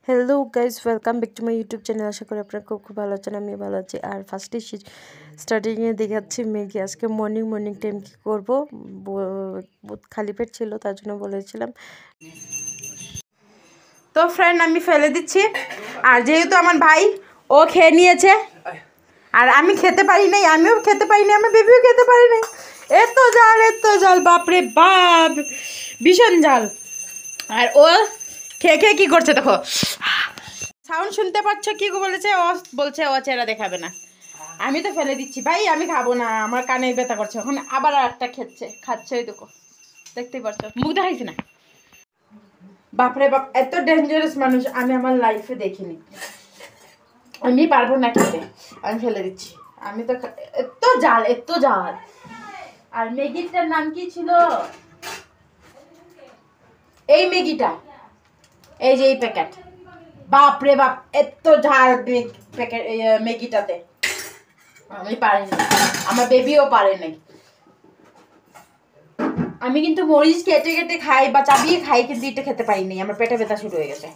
Hello guys, welcome back to my YouTube channel. আশা করি আপনারা খুব খুব ভালো আছেন, আমি ভালো আছি। আর ফার্স্টে স্টার্টিংয়ে দেখাচ্ছি ম্যাগি। আজকে মর্নিং টাইম কী করবো, খালি পেট ছিল তার জন্য বলেছিলাম। তো ফ্রেন্ড, আমি ফেলে দিচ্ছি। আর যেহেতু আমার ভাই ও খেয়ে নিয়েছে আর আমি খেতে পারি নাই, আমিও খেতে পারি নাই, আমার বেবিও খেতে পারি নাই। এত জাল বাপরে বাপ, ভীষণ জাল। আর ও খেয়ে খেয়ে কী করছে দেখো, সাউন্ড শুনতে পাচ্ছ? কি বলেছে ও? বলছে ও চেহারা দেখাবে না। আমি তো ফেলে দিচ্ছি ভাই, আমি খাবো না, আমার কানে ব্যথা করছে। এখন আবার একটা খাচ্ছে ওই দেখো, দেখতেই পাচ্ছ, মুখ দেখাইছি না। বাপরে বাপ, এত ডেঞ্জারাস মানুষ আমি আমার লাইফে দেখিনি। আমি পারবো না খেতে, আমি ফেলে দিচ্ছি। আমি তো এত জাল। আর ম্যাগিটার নাম কি ছিল? এই ম্যাগিটা, এই যে এই প্যাকেট, বাপরে বাপ এত ঝাল প্যাকেট ম্যাগিটাতে। আমি পারিনি, আমার বেবিও পারে নাই। আমি কিন্তু মরিচ কেটে কেটে খাই বা চাবিয়ে খাই, কিন্তু এটা খেতে পারিনি, আমার পেটে ব্যথা শুরু হয়ে গেছে।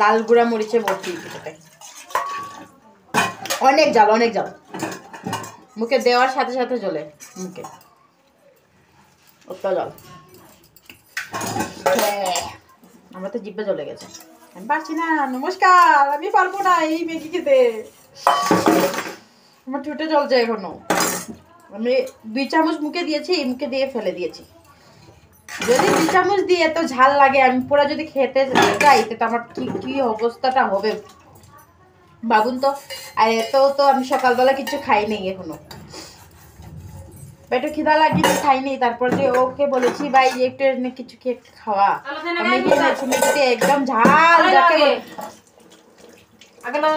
লাল গুঁড়া মরিচে ভর্তি খেতে, অনেক জাল। মুখে দেওয়ার সাথে সাথে জ্বলে মুখে, অত জল। আমার তো জিভে জ্বলে গেছে, আমি পারছি না। নমস্কার, আমি পারবো না এই ম্যাগি খেতে, আমার ঠোঁটে জ্বলছে এখনো। আমি 2 চামচ মুখে দিয়েছি, মুখে দিয়ে ফেলে দিয়েছি। যদি 2 চামচ দিয়ে এত ঝাল লাগে, আমি পুরো যদি খেতে যাই তো আমার কি অবস্থাটা হবে ভাবুন তো। আর এত তো আমি সকালবেলা কিছু খাই নাই, এখনো পেটে খিদা লাগিয়ে খাইনি। তারপর যে ওকে বলেছি ভাই একটু কিছু খেয়ে খাওয়া, আমি খেয়েছি একদম ঝাল যাকে আগলো।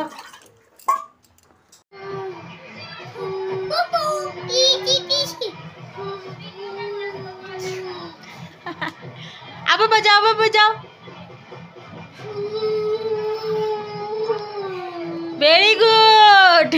আবার বাজাও। Very good.